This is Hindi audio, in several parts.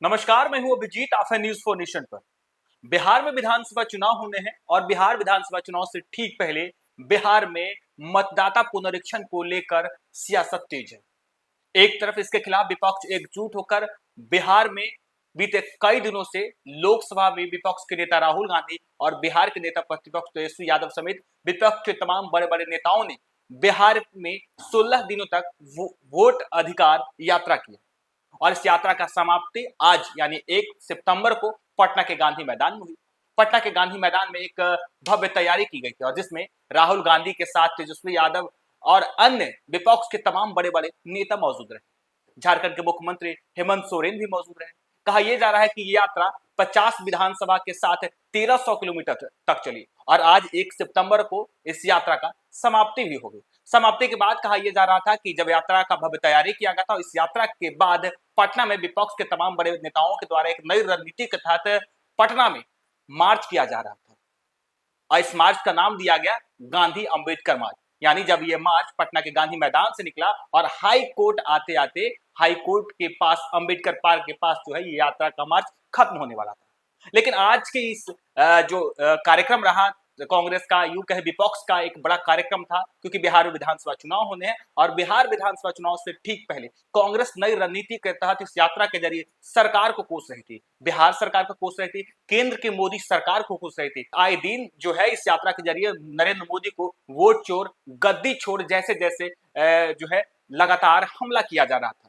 नमस्कार, मैं हूं अभिजीत। आप है न्यूज फॉर नेशन पर। बिहार में विधानसभा चुनाव होने हैं और बिहार विधानसभा चुनाव से ठीक पहले बिहार में मतदाता पुनरीक्षण को लेकर सियासत तेज है। एक तरफ इसके खिलाफ विपक्ष एकजुट होकर बिहार में बीते कई दिनों से लोकसभा में विपक्ष के नेता राहुल गांधी और बिहार के नेता प्रतिपक्ष तेजस्वी यादव समेत विपक्ष के तमाम बड़े बड़े नेताओं ने बिहार में 16 दिनों तक वोट अधिकार यात्रा की और इस यात्रा का समाप्ति आज यानी 1 सितंबर को पटना के गांधी मैदान में हुई। पटना के गांधी मैदान में एक भव्य तैयारी की गई थी और जिसमें राहुल गांधी के साथ तेजस्वी यादव और अन्य विपक्ष के तमाम बड़े बड़े नेता मौजूद रहे। झारखंड के मुख्यमंत्री हेमंत सोरेन भी मौजूद रहे। कहा यह जा रहा है कि ये यात्रा 50 विधानसभा के साथ 1300 किलोमीटर तक चली और आज 1 सितंबर को इस यात्रा का समाप्ति भी हो गई। समाप्ति के बाद कहा यह जा रहा था कि जब यात्रा का भव्य तैयारी किया गया था, इस यात्रा के बाद पटना में विपक्ष के तमाम बड़े नेताओं के द्वारा एक नई रणनीति के तहत पटना में मार्च किया जा रहा था और इस मार्च का नाम दिया गया गांधी अंबेडकर मार्च। यानी जब ये मार्च पटना के गांधी मैदान से निकला और हाई कोर्ट आते आते हाई कोर्ट के पास अंबेडकर पार्क के पास जो है ये यात्रा का मार्च खत्म होने वाला था। लेकिन आज के इस जो कार्यक्रम रहा कांग्रेस का, यूं कहे विपक्ष का एक बड़ा कार्यक्रम था, क्योंकि बिहार में विधानसभा चुनाव होने हैं और बिहार विधानसभा चुनाव से ठीक पहले कांग्रेस नई रणनीति के तहत इस यात्रा के जरिए सरकार को कोस रही थी, बिहार सरकार को कोस रही थी, केंद्र की मोदी सरकार को कोस रही थी। आए दिन जो है इस यात्रा के जरिए नरेंद्र मोदी को वोट चोर, गद्दी छोड़ जैसे जैसे जो है लगातार हमला किया जा रहा था।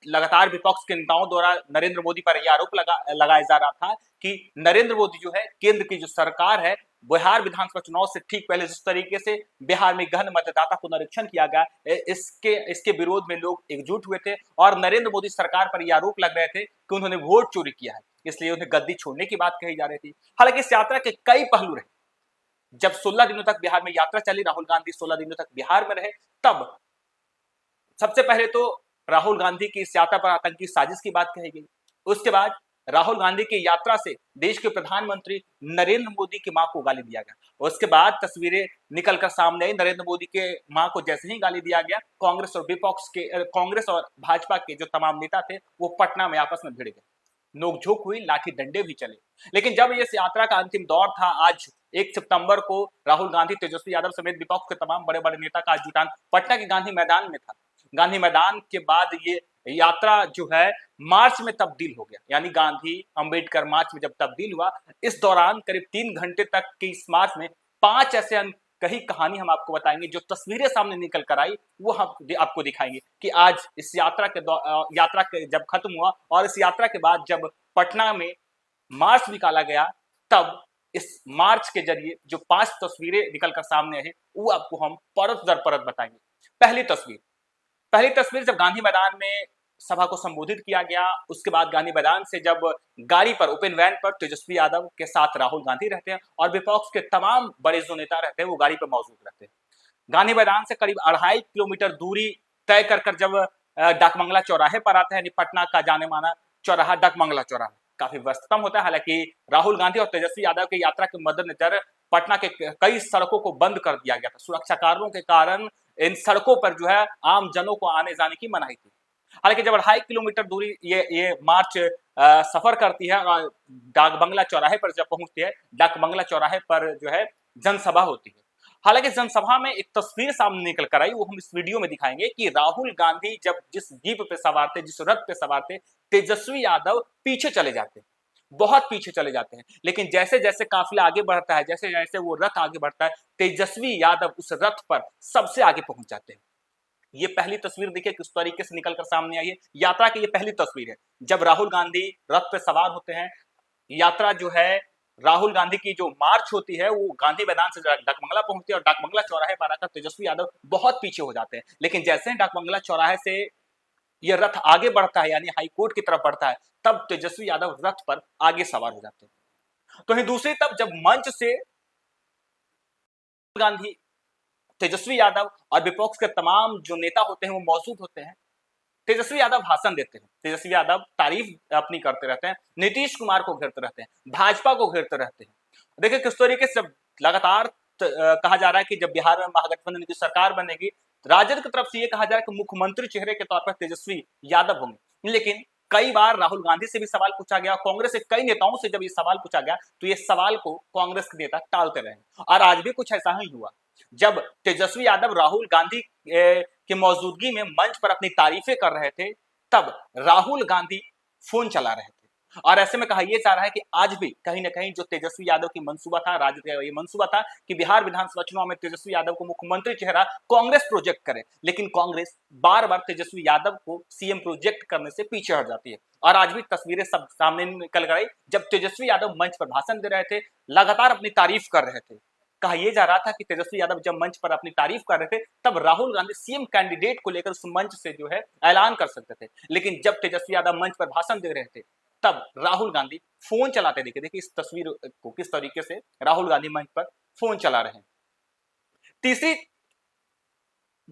लगातार विपक्ष के नेताओं द्वारा नरेंद्र मोदी पर यह आरोप लगाया जा रहा था कि नरेंद्र मोदी जो है केंद्र की जो सरकार है, बिहार विधानसभा चुनाव से ठीक पहले जिस तरीके से बिहार में गहन मतदाता पुनरीक्षण किया गया, इसके विरोध में लोग एकजुट हुए थे और नरेंद्र मोदी सरकार पर यह आरोप लग रहे थे कि उन्होंने वोट चोरी किया है, इसलिए उन्हें गद्दी छोड़ने की बात कही जा रही थी। हालांकि इस यात्रा के कई पहलू रहे। जब 16 दिनों तक बिहार में यात्रा चली, राहुल गांधी 16 दिनों तक बिहार में रहे, तब सबसे पहले तो राहुल गांधी की इस यात्रा पर आतंकी साजिश की बात कही गई। उसके बाद राहुल गांधी की यात्रा से देश के प्रधानमंत्री नरेंद्र मोदी की मां को गाली दिया गया। उसके बाद तस्वीरें निकलकर सामने आई, नरेंद्र मोदी के मां को जैसे ही गाली दिया गया, कांग्रेस और भाजपा के जो तमाम नेता थे वो पटना में आपस में भिड़ गए, नोकझोंक हुई, लाठी डंडे भी चले। लेकिन जब इस यात्रा का अंतिम दौर था, आज 1 सितंबर को राहुल गांधी, तेजस्वी यादव समेत विपक्ष के तमाम बड़े बड़े नेता का जुटान पटना के गांधी मैदान में था। गांधी मैदान के बाद ये यात्रा जो है मार्च में तब्दील हो गया, यानी गांधी अंबेडकर मार्च में जब तब्दील हुआ, इस दौरान करीब 3 घंटे तक के इस मार्च में 5 ऐसे कही कहानी हम आपको बताएंगे। जो तस्वीरें सामने निकल कर आई वो हम आपको दिखाएंगे कि आज इस यात्रा के जब खत्म हुआ और इस यात्रा के बाद जब पटना में मार्च निकाला गया, तब इस मार्च के जरिए जो 5 तस्वीरें निकलकर सामने है वो आपको हम परत दर परत बताएंगे। पहली तस्वीर जब गांधी मैदान में सभा को संबोधित किया गया, उसके बाद गांधी मैदान से जब गाड़ी पर, ओपन वैन पर तेजस्वी यादव के साथ राहुल गांधी रहते हैं और विपक्ष के तमाम बड़े जो नेता रहते हैं वो गाड़ी पर मौजूद रहते हैं। गांधी मैदान से करीब 2.5 किलोमीटर दूरी तय कर जब डाकबंगला चौराहे पर आता है, यानी पटना का जाने माना चौराहा डाकबंगला चौराहा काफी व्यस्तम होता है। हालांकि राहुल गांधी और तेजस्वी यादव की यात्रा के मद्देनजर पटना के कई सड़कों को बंद कर दिया गया था। सुरक्षा कारणों के कारण इन सड़कों पर जो है आम जनों को आने जाने की मनाही थी। हालांकि जब 2.5 किलोमीटर दूरी ये मार्च सफर करती है और डाकबंगला चौराहे पर जब पहुंचती है, डाकबंगला चौराहे पर जो है जनसभा होती है। हालांकि जनसभा में एक तस्वीर सामने निकल कर आई, वो हम इस वीडियो में दिखाएंगे कि राहुल गांधी जब जिस जीप पे सवार थे, जिस रथ पे सवार थे, तेजस्वी यादव पीछे चले जाते हैं, बहुत पीछे चले जाते हैं। लेकिन जैसे जैसे काफिला आगे बढ़ता है, जैसे जैसे वो रथ आगे बढ़ता है, तेजस्वी यादव उस रथ पर सबसे आगे पहुंच जाते हैं। ये पहली तस्वीर देखिए किस तरीके से निकलकर सामने आई है। यात्रा की ये पहली तस्वीर है जब राहुल गांधी रथ पे सवार होते हैं। यात्रा जो है राहुल गांधी की जो मार्च होती है वो गांधी मैदान से डाकबंगला पहुंचती है और डाकबंगला चौराहे पर आकर तेजस्वी यादव बहुत पीछे हो जाते हैं। लेकिन जैसे ही डाकबंगला चौराहे से ये रथ आगे बढ़ता है, यानी हाईकोर्ट की तरफ बढ़ता है, तब तेजस्वी यादव रथ पर आगे सवार हो जाते हैं। तो दूसरी तरफ जब मंच से गांधी, तेजस्वी यादव और विपक्ष के तमाम जो नेता होते हैं वो मौजूद होते हैं। तेजस्वी यादव भाषण देते हैं, तेजस्वी यादव तारीफ अपनी करते रहते हैं, नीतीश कुमार को घेरते रहते हैं, भाजपा को घेरते रहते हैं। देखिए किस तरीके से लगातार कहा जा रहा है कि जब बिहार में महागठबंधन की सरकार बनेगी, राजद की तरफ से यह कहा जा रहा है कि मुख्यमंत्री चेहरे के तौर पर तेजस्वी यादव होंगे। लेकिन कई बार राहुल गांधी से भी सवाल पूछा गया, कांग्रेस के कई नेताओं से जब ये सवाल पूछा गया तो ये सवाल को कांग्रेस के नेता टालते रहे और आज भी कुछ ऐसा ही हुआ। जब तेजस्वी यादव राहुल गांधी की मौजूदगी में मंच पर अपनी तारीफें कर रहे थे, तब राहुल गांधी फोन चला रहे थे और ऐसे में कहा यह जा रहा है कि आज भी कहीं ना कहीं जो तेजस्वी यादव की मंसूबा था, राजद का ये मंसूबा था कि बिहार विधानसभा चुनाव में तेजस्वी यादव को मुख्यमंत्री चेहरा कांग्रेस प्रोजेक्ट करे, लेकिन कांग्रेस बार बार तेजस्वी यादव को सीएम प्रोजेक्ट करने से पीछे हट जाती है। और आज भी तस्वीरें सब सामने निकल कर आई जब तेजस्वी यादव मंच पर भाषण दे रहे थे, लगातार अपनी तारीफ कर रहे थे। कहा यह जा रहा था कि तेजस्वी यादव जब मंच पर अपनी तारीफ कर रहे थे तब राहुल गांधी सीएम कैंडिडेट को लेकर उस मंच से जो है ऐलान कर सकते थे, लेकिन जब तेजस्वी यादव मंच पर भाषण दे रहे थे तब राहुल गांधी फोन चलाते दिखे। देखिए इस तस्वीर को किस तरीके से राहुल गांधी मंच पर फोन चला रहे हैं। तीसरी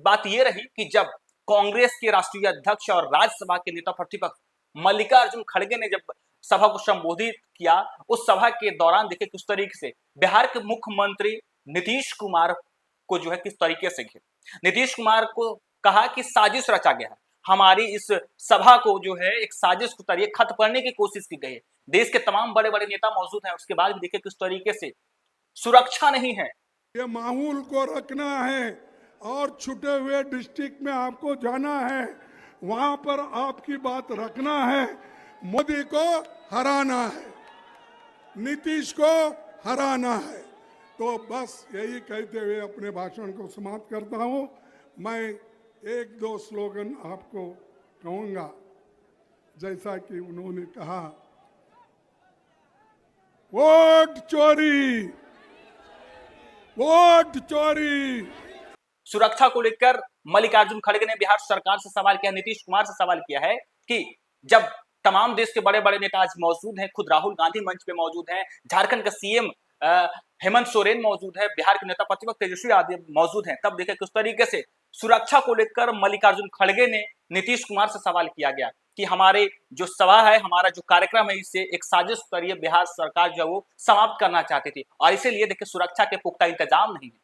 बात यह रही कि जब कांग्रेस के राष्ट्रीय अध्यक्ष और राज्यसभा के नेता प्रतिपक्ष मल्लिकार्जुन खड़गे ने जब सभा को संबोधित किया, उस सभा के दौरान देखिए किस तरीके से बिहार के मुख्यमंत्री नीतीश कुमार को जो है किस तरीके से घेर। नीतीश कुमार को कहा कि साजिश रचा गया है, हमारी इस सभा को जो है एक साजिश के जरिए खत्म करने की कोशिश की गई है। देश के तमाम बड़े बड़े नेता मौजूद हैं, उसके बाद भी देखिए किस तरीके से सुरक्षा नहीं है। ये माहौल को रखना है और छूटे हुए डिस्ट्रिक्ट में आपको जाना है, वहां पर आपकी बात रखना है। मोदी को हराना है, नीतीश को हराना है। तो बस यही कहते हुए अपने भाषण को समाप्त करता हूं। मैं एक दो स्लोगन आपको कहूंगा, जैसा कि उन्होंने कहा, वोट चोरी, वोट चोरी। सुरक्षा को लेकर मल्लिकार्जुन खड़गे ने बिहार सरकार से सवाल किया, नीतीश कुमार से सवाल किया है कि जब तमाम देश के बड़े बड़े नेता आज मौजूद हैं, खुद राहुल गांधी मंच पे मौजूद हैं, झारखंड का सीएम हेमंत सोरेन मौजूद है, बिहार के नेता प्रतिपक्ष तेजस्वी यादव मौजूद हैं, तब देखिए किस तरीके से सुरक्षा को लेकर मल्लिकार्जुन खड़गे ने नीतीश कुमार से सवाल किया गया कि हमारे जो सभा है, हमारा जो कार्यक्रम है, इससे एक साजिश स्तरीय बिहार सरकार जो है वो समाप्त करना चाहती थी और इसीलिए देखिए सुरक्षा के पुख्ता इंतजाम नहीं है।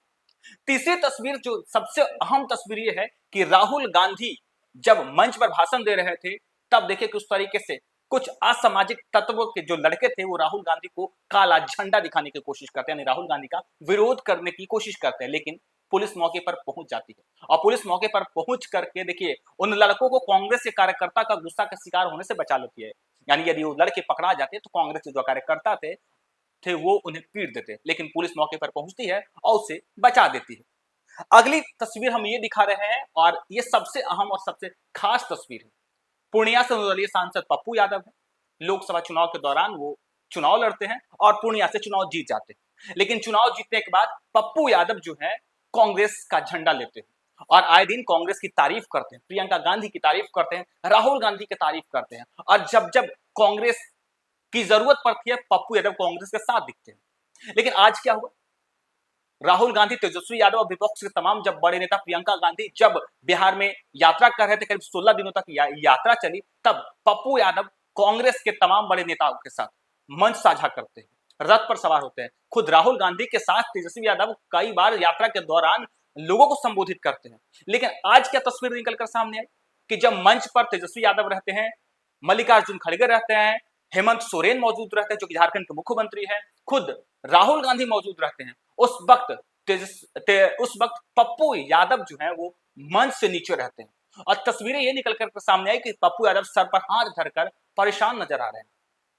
तीसरी तस्वीर जो सबसे अहम तस्वीर ये है कि राहुल गांधी जब मंच पर भाषण दे रहे थे तब देखिए किस तरीके से कुछ असामाजिक तत्वों के जो लड़के थे वो राहुल गांधी को काला झंडा दिखाने की कोशिश करते हैं, यानी राहुल गांधी का विरोध करने की कोशिश करते हैं, लेकिन पुलिस मौके पर पहुंच जाती है और पुलिस मौके पर पहुंच करके देखिए उन लड़कों को कांग्रेस के कार्यकर्ता का गुस्सा का शिकार होने से बचा लेती है। यानी यदि वो लड़के पकड़ा जाते तो कांग्रेस के जो कार्यकर्ता थे वो उन्हें पीट देते, लेकिन पुलिस मौके पर पहुंचती है और उसे बचा देती है। अगली तस्वीर हम ये दिखा रहे हैं और ये सबसे अहम और सबसे खास तस्वीर है। पूर्णिया से निर्दलीय सांसद पप्पू यादव है, लोकसभा चुनाव के दौरान वो चुनाव लड़ते हैं और पूर्णिया से चुनाव जीत जाते हैं, लेकिन चुनाव जीतने के बाद पप्पू यादव जो है कांग्रेस का झंडा लेते हैं और आए दिन कांग्रेस की तारीफ करते हैं, प्रियंका गांधी की तारीफ करते हैं, राहुल गांधी की तारीफ करते हैं और जब जब कांग्रेस की जरूरत पड़ती है पप्पू यादव कांग्रेस के साथ दिखते हैं। लेकिन आज क्या हुआ, राहुल गांधी, तेजस्वी यादव और विपक्ष के तमाम जब बड़े नेता प्रियंका गांधी जब बिहार में यात्रा कर रहे थे, करीब 16 दिनों तक यात्रा चली, तब पप्पू यादव कांग्रेस के तमाम बड़े नेताओं के साथ मंच साझा करते हैं, रथ पर सवार होते हैं। खुद राहुल गांधी के साथ तेजस्वी यादव कई बार यात्रा के दौरान लोगों को संबोधित करते हैं। लेकिन आज क्या तस्वीर निकलकर सामने आई कि जब मंच पर तेजस्वी यादव रहते हैं, मल्लिकार्जुन खड़गे रहते हैं, हेमंत सोरेन मौजूद रहते हैं जो कि झारखंड के मुख्यमंत्री हैं, खुद राहुल गांधी मौजूद रहते हैं, उस वक्त पप्पू यादव जो है वो मंच से नीचे रहते हैं और तस्वीरें ये निकल कर सामने आई कि पप्पू यादव सर पर हाथ धरकर परेशान नजर आ रहे हैं।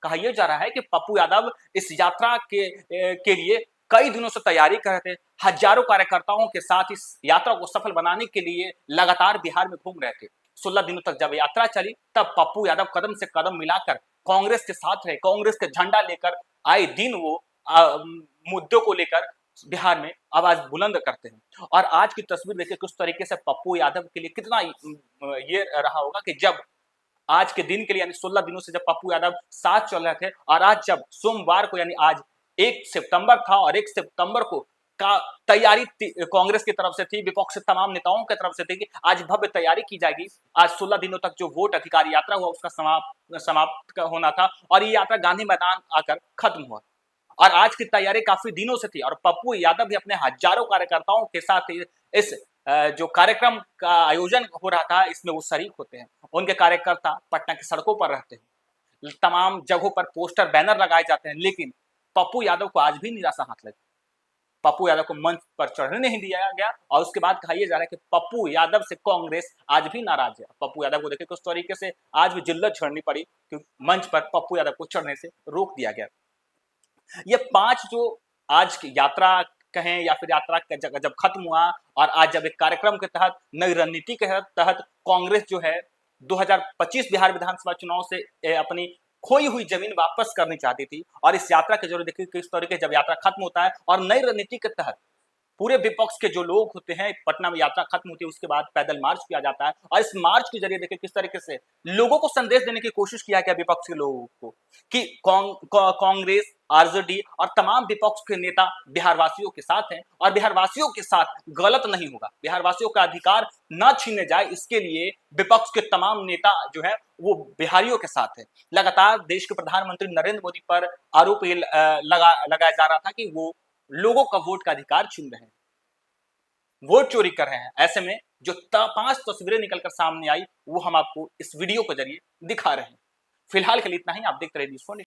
कहा यह जा रहा है कि पप्पू यादव इस यात्रा के लिए कई दिनों से तैयारी कर रहे थे, हजारों कार्यकर्ताओं के साथ इस यात्रा को सफल बनाने के लिए लगातार बिहार में घूम रहे थे। 16 दिनों तक जब यात्रा चली तब पप्पू यादव कदम से कदम मिलाकर कांग्रेस के साथ रहे, कांग्रेस के झंडा लेकर आए दिन वो मुद्दों को लेकर बिहार में आवाज बुलंद करते हैं। और आज की तस्वीर देखिए किस तरीके से पप्पू यादव के लिए कितना ये रहा होगा कि जब आज के दिन के लिए यानी 16 दिनों से जब पप्पू यादव साथ चल रहे थे और आज जब सोमवार को यानी आज 1 सितंबर था और 1 सितंबर को का तैयारी कांग्रेस की तरफ से थी, विपक्ष के तमाम नेताओं की तरफ से थी कि आज भव्य तैयारी की जाएगी, आज 16 दिनों तक जो वोट अधिकार यात्रा हुआ उसका समाप्त होना था और ये यात्रा गांधी मैदान आकर खत्म हुआ और आज की तैयारी काफी दिनों से थी और पप्पू यादव भी अपने हजारों कार्यकर्ताओं के साथ इस जो कार्यक्रम का आयोजन हो रहा था इसमें वो शरीक होते हैं। उनके कार्यकर्ता पटना की सड़कों पर रहते हैं, तमाम जगहों पर पोस्टर बैनर लगाए जाते हैं, लेकिन पप्पू यादव को आज भी निराशा हाथ लगी। पप्पू यादव को मंच पर चढ़ने नहीं दिया गया और उसके बाद कहा यह जा रहा है कि पप्पू यादव से कांग्रेस आज भी नाराज है। पप्पू यादव को देखिए किस तरीके से आज भी जिल्लत झेलनी पड़ी कि मंच पर पप्पू यादव को चढ़ने से रोक दिया गया। ये 5 जो आज की यात्रा कहें या फिर यात्रा जब खत्म हुआ और आज जब एक कार्यक्रम के तहत, नई रणनीति के तहत कांग्रेस जो है 2025 बिहार विधानसभा चुनाव से अपनी खोई हुई जमीन वापस करनी चाहती थी, और इस यात्रा के जरिए देखिए किस तरीके जब यात्रा खत्म होता है और नई रणनीति के तहत पूरे विपक्ष के जो लोग होते हैं, पटना में यात्रा खत्म होती है, उसके बाद पैदल मार्च किया जाता है और इस मार्च के जरिए देखिए किस तरीके से लोगों को संदेश देने की कोशिश किया गया विपक्ष के लोगों को कि कांग्रेस, आरजेडी और तमाम विपक्ष के नेता बिहारवासियों के साथ हैं और बिहारवासियों के साथ गलत नहीं होगा, बिहारवासियों का अधिकार न छीने जाए, इसके लिए विपक्ष के तमाम नेता जो है वो बिहारियों के साथ है। लगातार देश के प्रधानमंत्री नरेंद्र मोदी पर आरोप लगाया जा रहा था कि वो लोगों का वोट का अधिकार छीन रहे हैं, वोट चोरी कर रहे हैं। ऐसे में जो 5 तस्वीरें निकलकर सामने आई वो हम आपको इस वीडियो के जरिए दिखा रहे हैं। फिलहाल के लिए इतना ही। आप देखते रहिए न्यूज़4नेशन।